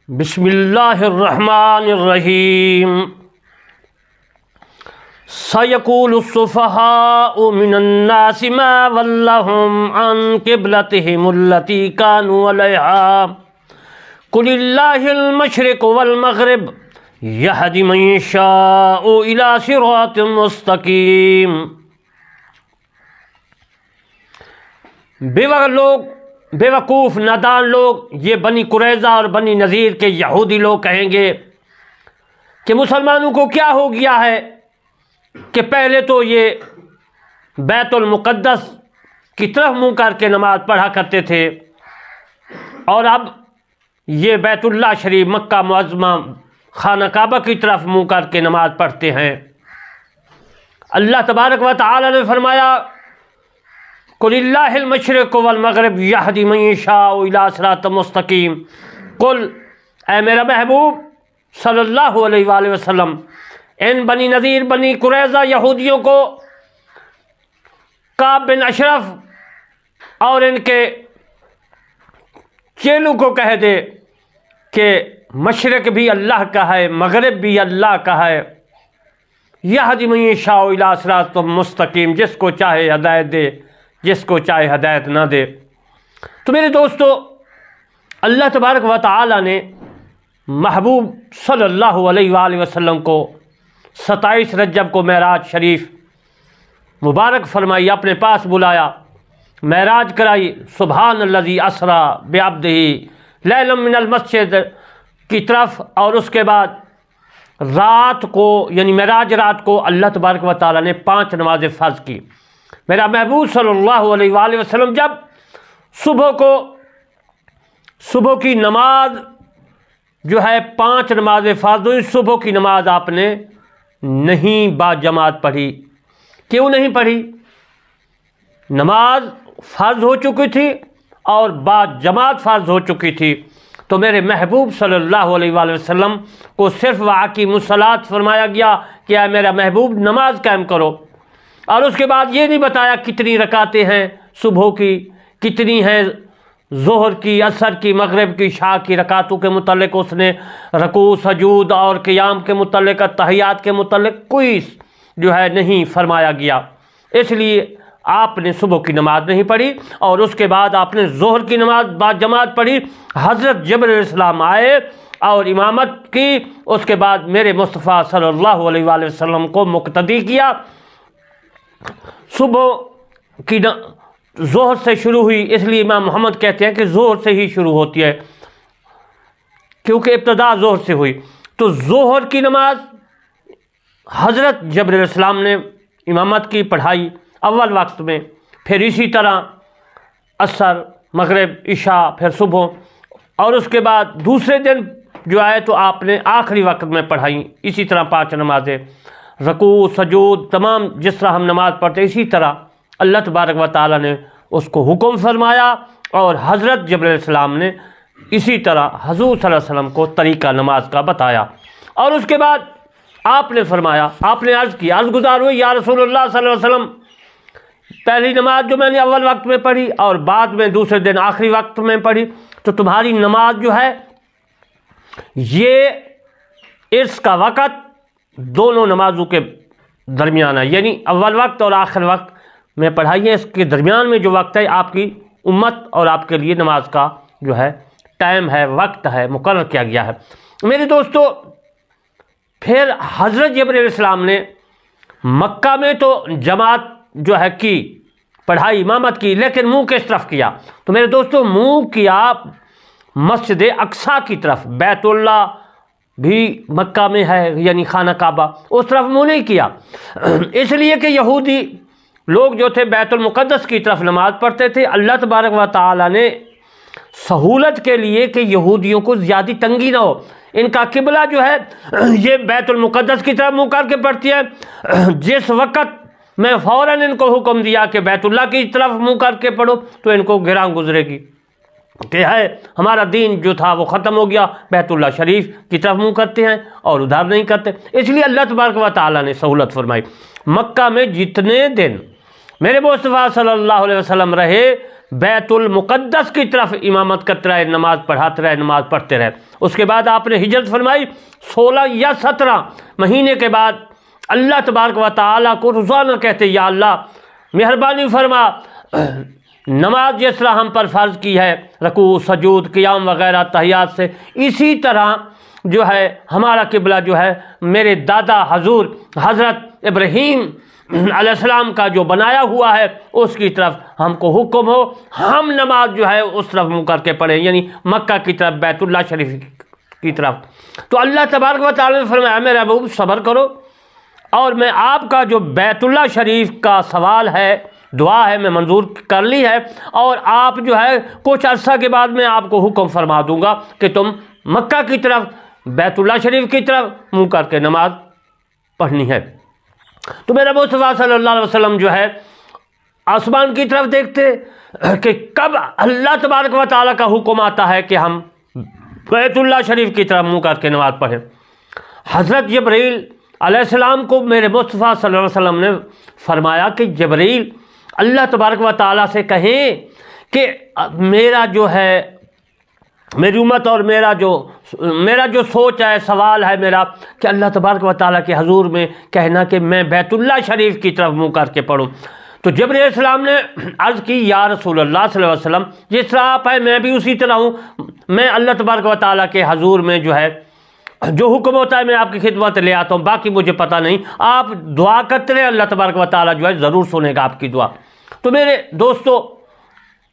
بسم اللہ الرحمن الرحیم سیقول السفہاء من الناس ما ولہم عن قبلتہم التی کانوا علیہا قل اللہ المشرق والمغرب یہدی من یشاء الی صراط مستقیم۔ بے وقوف نادان لوگ یہ بنی قریظہ اور بنی نذیر کے یہودی لوگ کہیں گے کہ مسلمانوں کو کیا ہو گیا ہے کہ پہلے تو یہ بیت المقدس کی طرف منہ کر کے نماز پڑھا کرتے تھے اور اب یہ بیت اللہ شریف مکہ معظمہ خانہ کعبہ کی طرف منہ کر کے نماز پڑھتے ہیں۔ اللہ تبارک و تعالی نے فرمایا قل اللہ المشرق والمغرب یہدی من یشاء الی صراط مستقیم۔ قل اے میرا محبوب صلی اللہ علیہ وآلہ وسلم ان بنی نذیر بنی قریظہ یہودیوں کو کعب بن اشرف اور ان کے چیلوں کو کہہ دے کہ مشرق بھی اللہ کا ہے مغرب بھی اللہ کا ہے، یہدی من یشاء الی صراط مستقیم، جس کو چاہے ہدایت دے جس کو چاہے ہدایت نہ دے۔ تو میرے دوستو، اللہ تبارک و تعالی نے محبوب صلی اللہ علیہ وآلہ وسلم کو 27 رجب کو معراج شریف مبارک فرمائی، اپنے پاس بلایا، معراج کرائی۔ سبحان الذی اسری بعبدہ لیلا من المسجد کی طرف، اور اس کے بعد رات کو یعنی معراج رات کو اللہ تبارک و تعالی نے 5 نمازیں فرض کی۔ میرا محبوب صلی اللہ علیہ وآلہ وسلم جب صبح کی نماز جو ہے 5 نمازیں فرض ہوئی، صبح کی نماز آپ نے نہیں با جماعت پڑھی۔ کیوں نہیں پڑھی؟ نماز فرض ہو چکی تھی اور با جماعت فرض ہو چکی تھی۔ تو میرے محبوب صلی اللہ علیہ وآلہ وسلم کو صرف وَأَقِیمُوا الصَّلَاۃَ فرمایا گیا کہ اے میرا محبوب نماز قائم کرو، اور اس کے بعد یہ نہیں بتایا کتنی رکعتیں ہیں صبح کی، کتنی ہیں ظہر کی، عصر کی، مغرب کی، عشاء کی رکعتوں کے متعلق اس نے رکوع سجود اور قیام کے متعلق تحیات کے متعلق کوئی جو ہے نہیں فرمایا گیا۔ اس لیے آپ نے صبح کی نماز نہیں پڑھی اور اس کے بعد آپ نے ظہر کی نماز با جماعت پڑھی۔ حضرت جبرائیل علیہ السلام آئے اور امامت کی، اس کے بعد میرے مصطفیٰ صلی اللہ علیہ وآلہ وسلم کو مقتدی کیا۔ صبح کی ظہر سے شروع ہوئی، اس لیے امام محمد کہتے ہیں کہ ظہر سے ہی شروع ہوتی ہے کیونکہ ابتدا ظہر سے ہوئی۔ تو ظہر کی نماز حضرت جبرائیل علیہ السلام نے امامت کی، پڑھائی اول وقت میں، پھر اسی طرح عصر، مغرب، عشاء، پھر صبح، اور اس کے بعد دوسرے دن جو آئے تو آپ نے آخری وقت میں پڑھائی اسی طرح 5 نمازیں، رکوع سجود تمام جس طرح ہم نماز پڑھتے اسی طرح اللہ تبارک و تعالی نے اس کو حکم فرمایا، اور حضرت جبرائیل علیہ السلام نے اسی طرح حضور صلی اللہ علیہ وسلم کو طریقہ نماز کا بتایا۔ اور اس کے بعد آپ نے فرمایا، آپ نے عرض کی، عرض گزار ہوئی، یا رسول اللہ صلی اللہ علیہ وسلم پہلی نماز جو میں نے اول وقت میں پڑھی اور بعد میں دوسرے دن آخری وقت میں پڑھی، تو تمہاری نماز جو ہے یہ اس کا وقت دونوں نمازوں کے درمیان ہے، یعنی اول وقت اور آخر وقت میں پڑھائی ہے، اس کے درمیان میں جو وقت ہے آپ کی امت اور آپ کے لیے نماز کا جو ہے ٹائم ہے، وقت ہے، مقرر کیا گیا ہے۔ میرے دوستو، پھر حضرت جبرائیل علیہ السلام نے مکہ میں تو جماعت جو ہے کی، پڑھائی امامت کی، لیکن منہ کس طرف کیا؟ تو میرے دوستو منہ کیا مسجد اقصیٰ کی طرف، بیت اللہ بھی مکہ میں ہے یعنی خانہ کعبہ، اس طرف منہ نہیں کیا، اس لیے کہ یہودی لوگ جو تھے بیت المقدس کی طرف نماز پڑھتے تھے۔ اللہ تبارک و تعالی نے سہولت کے لیے کہ یہودیوں کو زیادہ تنگی نہ ہو، ان کا قبلہ جو ہے یہ بیت المقدس کی طرف منہ کر کے پڑھتی ہے، جس وقت میں فوراً ان کو حکم دیا کہ بیت اللہ کی طرف منہ کر کے پڑھو تو ان کو گراں گزرے گی کہ ہے ہمارا دین جو تھا وہ ختم ہو گیا، بیت اللہ شریف کی طرف منہ کرتے ہیں اور ادھر نہیں کرتے۔ اس لیے اللہ تبارک و تعالیٰ نے سہولت فرمائی۔ مکہ میں جتنے دن میرے مصطفیٰ صلی اللہ علیہ وسلم رہے بیت المقدس کی طرف امامت کرتے رہے، نماز پڑھاتے رہے، نماز پڑھتے رہے۔ اس کے بعد آپ نے ہجرت فرمائی، 16 یا 17 مہینے کے بعد اللہ تبارک و تعالیٰ کو روزانہ کہتے یا اللہ مہربانی فرما، نماز جس طرح ہم پر فرض کی ہے، رکوع سجود قیام وغیرہ تحیات سے، اسی طرح جو ہے ہمارا قبلہ جو ہے میرے دادا حضور حضرت ابراہیم علیہ السلام کا جو بنایا ہوا ہے اس کی طرف ہم کو حکم ہو، ہم نماز جو ہے اس طرف منہ کر کے پڑھیں، یعنی مکہ کی طرف، بیت اللہ شریف کی طرف۔ تو اللہ تبارک و تعالیٰ نے فرمایا میرے محبوب صبر کرو، اور میں آپ کا جو بیت اللہ شریف کا سوال ہے، دعا ہے، میں منظور کر لی ہے، اور آپ جو ہے کچھ عرصہ کے بعد میں آپ کو حکم فرما دوں گا کہ تم مکہ کی طرف، بیت اللہ شریف کی طرف منہ کر کے نماز پڑھنی ہے۔ تو میرا مصطفیٰ صلی اللہ علیہ وسلم جو ہے آسمان کی طرف دیکھتے کہ کب اللہ تبارک و تعالیٰ کا حکم آتا ہے کہ ہم بیت اللہ شریف کی طرف منہ کر کے نماز پڑھیں۔ حضرت جبرائیل علیہ السلام کو میرے مصطفیٰ صلی اللہ علیہ وسلم نے فرمایا کہ جبرائیل اللہ تبارک و تعالیٰ سے کہیں کہ میرا جو ہے میری امت اور میرا جو سوچ ہے، سوال ہے میرا، کہ اللہ تبارک و تعالیٰ کے حضور میں کہنا کہ میں بیت اللہ شریف کی طرف منہ کر کے پڑھوں۔ تو جبرائیل علیہ السلام نے عرض کی یا رسول اللہ صلی اللہ علیہ وسلم، جس طرح آپ ہیں میں بھی اسی طرح ہوں، میں اللہ تبارک و تعالیٰ کے حضور میں جو ہے جو حکم ہوتا ہے میں آپ کی خدمت لے آتا ہوں، باقی مجھے پتہ نہیں، آپ دعا کرتے رہے، اللہ تبارک و تعالیٰ جو ہے ضرور سنے گا آپ کی دعا۔ تو میرے دوستو،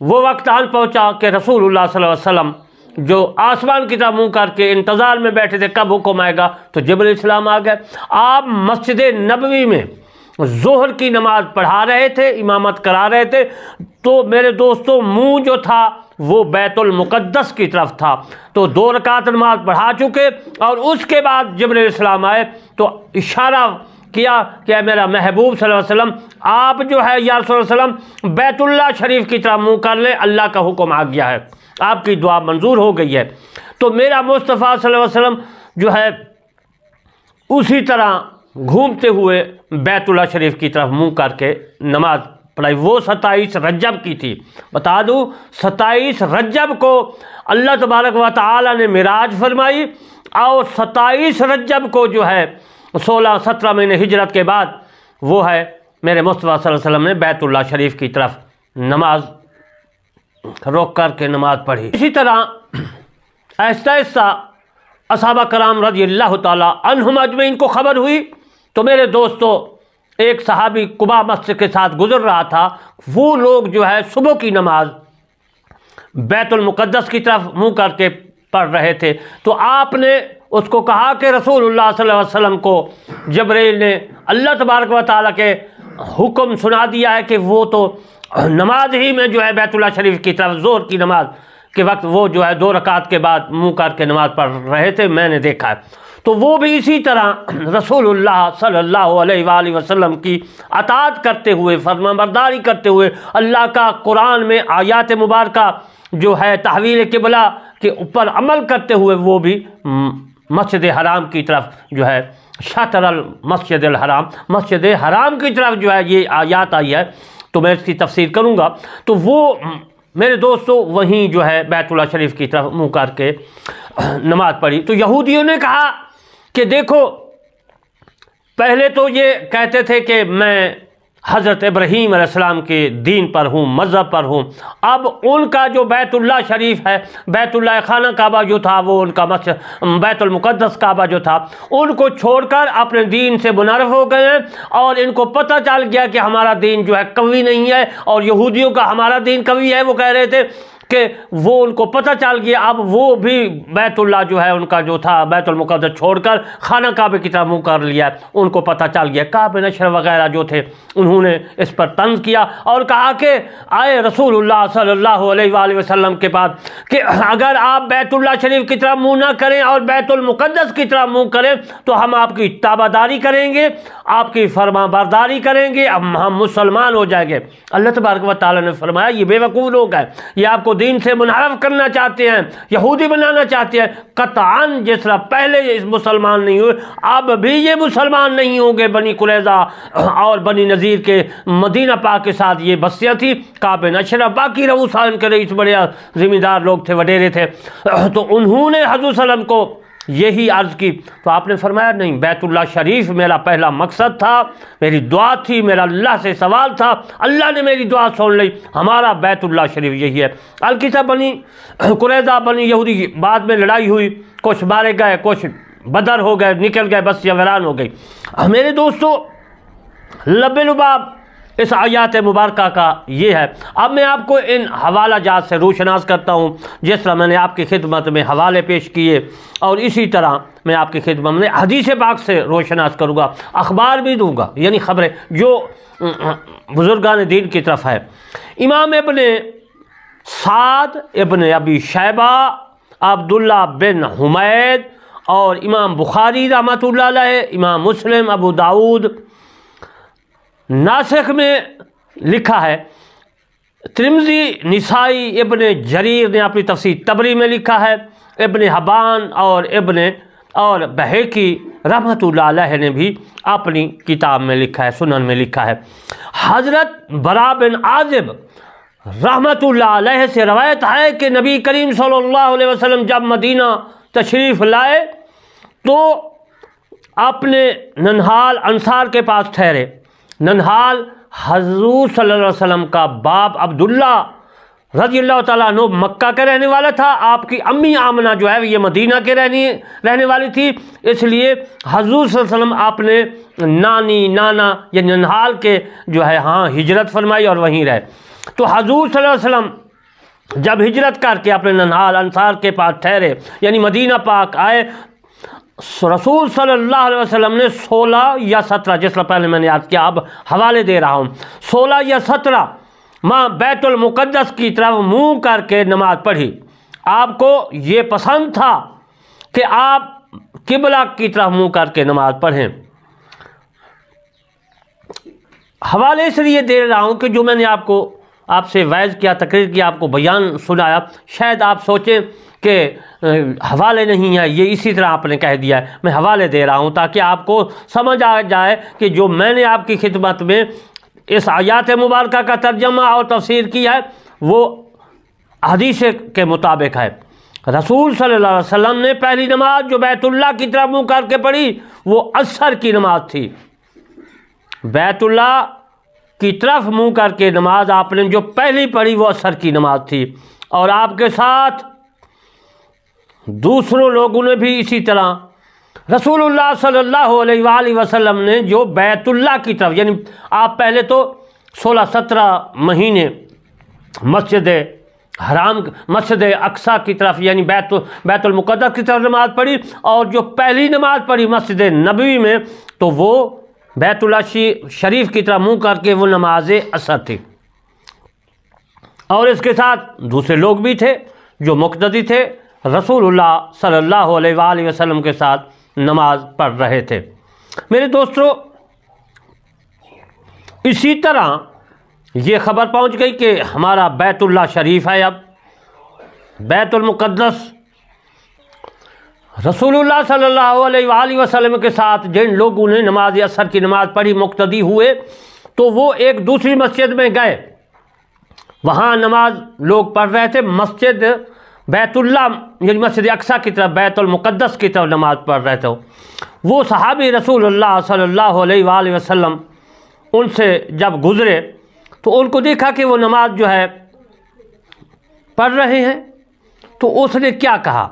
وہ وقت آن پہنچا کہ رسول اللہ صلی اللہ علیہ وسلم جو آسمان کی طرف منہ کر کے انتظار میں بیٹھے تھے کب حکم آئے گا، تو جبرائیل السلام آ گئے۔ آپ مسجد نبوی میں ظہر کی نماز پڑھا رہے تھے، امامت کرا رہے تھے، تو میرے دوستو منہ جو تھا وہ بیت المقدس کی طرف تھا۔ تو 2 رکعت نماز پڑھا چکے، اور اس کے بعد جبرائیل السلام آئے تو اشارہ کیا کہ اے میرا محبوب صلی اللہ علیہ وسلم، آپ جو ہے یا رسول اللہ علیہ وسلم بیت اللہ شریف کی طرف منہ کر لیں، اللہ کا حکم آ گیا ہے، آپ کی دعا منظور ہو گئی ہے۔ تو میرا مصطفیٰ صلی اللہ علیہ وسلم جو ہے اسی طرح گھومتے ہوئے بیت اللہ شریف کی طرف منہ کر کے نماز پڑھائی۔ وہ 27 رجب کی تھی، بتا دوں 27 رجب کو اللہ تبارک و تعالیٰ نے معراج فرمائی، اور 27 رجب کو جو ہے 16-17 مہینے ہجرت کے بعد وہ ہے میرے مصطفیٰ صلی اللہ علیہ وسلم نے بیت اللہ شریف کی طرف نماز روک کر کے نماز پڑھی۔ اسی طرح آہستہ آہستہ اصحابہ کرام رضی اللہ تعالیٰ عنہم اجمعین کو خبر ہوئی، تو میرے دوستو ایک صحابی قباء مسجد کے ساتھ گزر رہا تھا، وہ لوگ جو ہے صبح کی نماز بیت المقدس کی طرف منہ کر کے پڑھ رہے تھے۔ تو آپ نے اس کو کہا کہ رسول اللہ صلی اللہ علیہ وسلم کو جبرائیل نے اللہ تبارک و تعالیٰ کے حکم سنا دیا ہے کہ وہ تو نماز ہی میں جو ہے بیت اللہ شریف کی طرف ظہر کی نماز کے وقت وہ جو ہے 2 رکعت کے بعد منہ کر کے نماز پڑھ رہے تھے، میں نے دیکھا ہے۔ تو وہ بھی اسی طرح رسول اللہ صلی اللہ علیہ وآلہ وسلم کی اطاعت کرتے ہوئے، فرما برداری کرتے ہوئے، اللہ کا قرآن میں آیات مبارکہ جو ہے تحویل قبلہ کے اوپر عمل کرتے ہوئے وہ بھی مسجد حرام کی طرف جو ہے شطر المسجد الحرام، مسجد حرام کی طرف جو ہے یہ آیات آئی ہے، تو میں اس کی تفسیر کروں گا۔ تو وہ میرے دوستو وہیں جو ہے بیت اللہ شریف کی طرف منہ کر کے نماز پڑھی۔ تو یہودیوں نے کہا کہ دیکھو، پہلے تو یہ کہتے تھے کہ میں حضرت ابراہیم علیہ السلام کے دین پر ہوں، مذہب پر ہوں، اب ان کا جو بیت اللہ شریف ہے، بیت اللہ خانہ کعبہ جو تھا، وہ ان کا بیت المقدس کعبہ جو تھا، ان کو چھوڑ کر اپنے دین سے منحرف ہو گئے ہیں، اور ان کو پتہ چل گیا کہ ہمارا دین جو ہے قوی نہیں ہے، اور یہودیوں کا ہمارا دین قوی ہے، وہ کہہ رہے تھے کہ وہ ان کو پتہ چل گیا، اب وہ بھی بیت اللہ جو ہے ان کا جو تھا بیت المقدس چھوڑ کر خانہ کعبہ کی طرف منہ کر لیا، ان کو پتہ چل گیا۔ کعب بن اشرف وغیرہ جو تھے انہوں نے اس پر طنز کیا اور کہا کہ آئے رسول اللہ صلی اللہ علیہ وآلہ وسلم کے پاس کہ اگر آپ بیت اللہ شریف کی طرف منہ نہ کریں اور بیت المقدس کی طرف منہ کریں تو ہم آپ کی تابعداری کریں گے، آپ کی فرما برداری کریں گے، ہم مسلمان ہو جائیں گے۔ اللہ تبارک و تعالیٰ نے فرمایا یہ بے وقوف لوگ ہیں، یہ آپ کو دین سے منحرف کرنا چاہتے ہیں، یہودی بنانا چاہتے ہیں، قطعاً جس طرح پہلے یہ مسلمان نہیں ہوئے اب بھی یہ مسلمان نہیں ہوں گے۔ بنی قریظہ اور بنی نذیر کے مدینہ پاک کے ساتھ یہ بستیاں تھیں، کعب بن اشرف، باقی رؤسان کے رئیس بڑے ذمہ دار لوگ تھے، وڈیرے تھے، تو انہوں نے حضور صلی اللہ علیہ وسلم کو یہی عرض کی، تو آپ نے فرمایا نہیں، بیت اللہ شریف میرا پہلا مقصد تھا، میری دعا تھی، میرا اللہ سے سوال تھا، اللہ نے میری دعا سن لی، ہمارا بیت اللہ شریف یہی ہے۔ القصہ بنی قریظہ بنی یہودی بعد میں لڑائی ہوئی، کچھ مارے گئے، کچھ بدر ہو گئے، نکل گئے، بستیاں ویران ہو گئی۔ میرے دوستو، لب لباب اس آیات مبارکہ کا یہ ہے۔ اب میں آپ کو ان حوالہ جات سے روشناس کرتا ہوں، جس طرح میں نے آپ کی خدمت میں حوالے پیش کیے، اور اسی طرح میں آپ کی خدمت میں حدیث پاک سے روشناس کروں گا، اخبار بھی دوں گا، یعنی خبریں جو بزرگان دین کی طرف ہے۔ امام ابن سعد، ابن ابی شیبہ، عبداللہ بن حمید اور امام بخاری رحمۃ اللہ علیہ، امام مسلم، ابو داؤد، ناسخ میں لکھا ہے، ترمذی، نسائی، ابن جریر نے اپنی تفسیر طبری میں لکھا ہے، ابن حبان اور بہقی رحمۃ اللہ علیہ نے بھی اپنی کتاب میں لکھا ہے، سنن میں لکھا ہے۔ حضرت برا بن عازب رحمۃ اللہ علیہ سے روایت ہے کہ نبی کریم صلی اللہ علیہ وسلم جب مدینہ تشریف لائے تو اپنے ننہال انصار کے پاس ٹھہرے۔ ننہال حضور صلی اللہ علیہ وسلم کا باپ عبداللہ رضی اللہ تعالیٰ عنہ مکہ کے رہنے والا تھا، آپ کی امی آمنہ جو ہے یہ مدینہ کے رہنے والی تھی، اس لیے حضور صلی اللہ علیہ وسلم اپنے نانی نانا یا ننہال کے جو ہے ہجرت فرمائی اور وہیں رہے۔ تو حضور صلی اللہ علیہ وسلم جب ہجرت کر کے اپنے ننہال انصار کے پاس ٹھہرے، یعنی مدینہ پاک آئے، رسول صلی اللہ علیہ وسلم نے 16 یا 17، جس طرح پہلے میں نے یاد کیا، اب حوالے دے رہا ہوں، 16 یا 17 ماں بیت المقدس کی طرف منہ کر کے نماز پڑھی۔ آپ کو یہ پسند تھا کہ آپ قبلہ کی طرف منہ کر کے نماز پڑھیں۔ حوالے اس لیے دے رہا ہوں کہ جو میں نے آپ سے وعظ کیا، تقریر کیا، آپ کو بیان سنایا، شاید آپ سوچیں کہ حوالے نہیں ہیں، یہ اسی طرح آپ نے کہہ دیا ہے۔ میں حوالے دے رہا ہوں تاکہ آپ کو سمجھ آ جائے کہ جو میں نے آپ کی خدمت میں اس آیات مبارکہ کا ترجمہ اور تفسیر کی ہے وہ حدیث کے مطابق ہے۔ رسول صلی اللہ علیہ وسلم نے پہلی نماز جو بیت اللہ کی طرف منہ کر کے پڑھی وہ عصر کی نماز تھی۔ بیت اللہ کی طرف منہ کر کے نماز آپ نے جو پہلی پڑھی وہ عصر کی نماز تھی، اور آپ کے ساتھ دوسروں لوگوں نے بھی اسی طرح۔ رسول اللہ صلی اللہ علیہ وآلہ وسلم نے جو بیت اللہ کی طرف، یعنی آپ پہلے تو 16-17 مہینے مسجد حرام، مسجد اقصیٰ کی طرف یعنی بیت المقدس کی طرف نماز پڑھی، اور جو پہلی نماز پڑھی مسجد نبوی میں تو وہ بیت اللہ شریف کی طرف منہ کر کے وہ نماز عصر تھی۔ اور اس کے ساتھ دوسرے لوگ بھی تھے جو مقتدی تھے، رسول اللہ صلی اللہ علیہ وآلہ وسلم کے ساتھ نماز پڑھ رہے تھے۔ میرے دوستو، اسی طرح یہ خبر پہنچ گئی کہ ہمارا بیت اللہ شریف ہے، اب بیت المقدس، رسول اللہ صلی اللہ علیہ وآلہ وسلم کے ساتھ جن لوگوں نے نماز عصر کی نماز پڑھی، مقتدی ہوئے، تو وہ ایک دوسری مسجد میں گئے، وہاں نماز لوگ پڑھ رہے تھے، مسجد بیت اللہ یعنی مسجد اقصیٰ کی طرف، بیت المقدس کی طرف نماز پڑھ رہے تھے۔ وہ صحابی رسول اللہ صلی اللہ علیہ وآلہ وسلم ان سے جب گزرے تو ان کو دیکھا کہ وہ نماز جو ہے پڑھ رہے ہیں، تو اس نے کیا کہا؟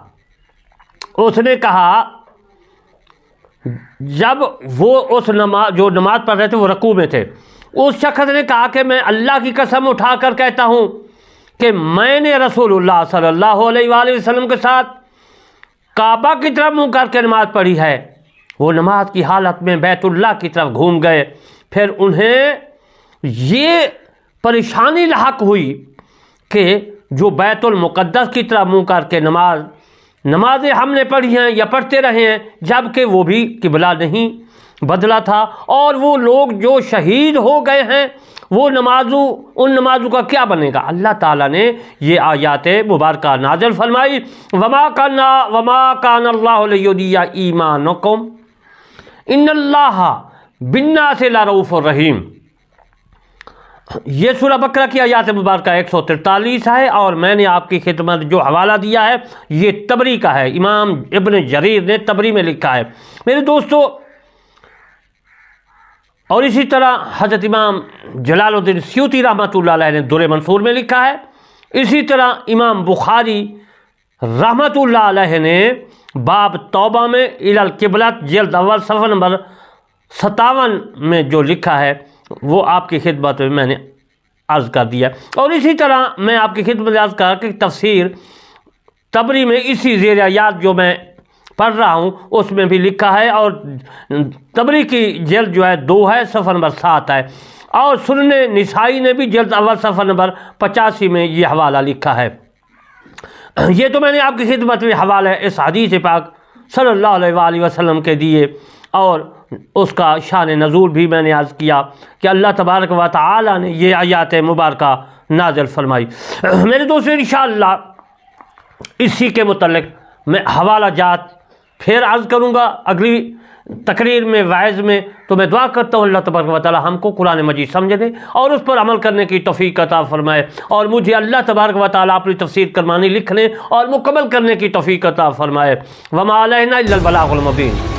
اس نے کہا، جب وہ جو نماز پڑھ رہے تھے وہ رکوع میں تھے، اس شخص نے کہا کہ میں اللہ کی قسم اٹھا کر کہتا ہوں کہ میں نے رسول اللہ صلی اللہ علیہ وآلہ وسلم کے ساتھ کعبہ کی طرف منہ کر کے نماز پڑھی ہے۔ وہ نماز کی حالت میں بیت اللہ کی طرف گھوم گئے، پھر انہیں یہ پریشانی لاحق ہوئی کہ جو بیت المقدس کی طرف منہ کر کے نمازیں ہم نے پڑھی ہیں یا پڑھتے رہے ہیں، جبکہ وہ بھی قبلہ نہیں، بدلہ تھا، اور وہ لوگ جو شہید ہو گئے ہیں وہ ان نمازوں کا کیا بنے گا؟ اللہ تعالیٰ نے یہ آیات مبارکہ نازل فرمائی، وما کان اللہ لیضیع ایمانکم ان اللہ بالناس لرؤوف رحیم۔ یہ سورہ بقرہ کی آیات مبارکہ 143 ہے، اور میں نے آپ کی خدمت جو حوالہ دیا ہے یہ طبری کا ہے، امام ابن جریر نے طبری میں لکھا ہے میرے دوستو۔ اور اسی طرح حضرت امام جلال الدین سیوطی رحمۃ اللہ علیہ نے در منصور میں لکھا ہے، اسی طرح امام بخاری رحمۃ اللہ علیہ نے باب توبہ میں الی القبلۃ جلد اول صفحہ نمبر 57 میں جو لکھا ہے وہ آپ کی خدمت میں نے عرض کر دیا۔ اور اسی طرح میں آپ کی خدمت میں عرض کر کہ تفسیر طبری میں اسی زیر آیات جو میں پڑھ رہا ہوں اس میں بھی لکھا ہے، اور طبری کی جلد جو ہے 2 ہے، صفحہ نمبر 7 ہے، اور سنن نسائی نے بھی جلد اول صفحہ نمبر 85 میں یہ حوالہ لکھا ہے۔ یہ تو میں نے آپ کی خدمت میں حوالہ اس حدیث پاک صلی اللہ علیہ وآلہ وسلم کے دیے، اور اس کا شان نزول بھی میں نے عرض کیا کہ اللہ تبارک و تعالی نے یہ آیات مبارکہ نازل فرمائی۔ میرے دوستو انشاءاللہ اسی کے متعلق میں حوالہ جات پھر عرض کروں گا اگلی تقریر میں وعظ میں، تو میں دعا کرتا ہوں اللہ تبارک و تعالی ہم کو قرآن مجید سمجھنے اور اس پر عمل کرنے کی توفیق عطا فرمائے، اور مجھے اللہ تبارک و تعالی اپنی تفسیر کرمانی لکھنے اور مکمل کرنے کی توفیق عطا فرمائے۔ وما علینا الا البلاغ المبین۔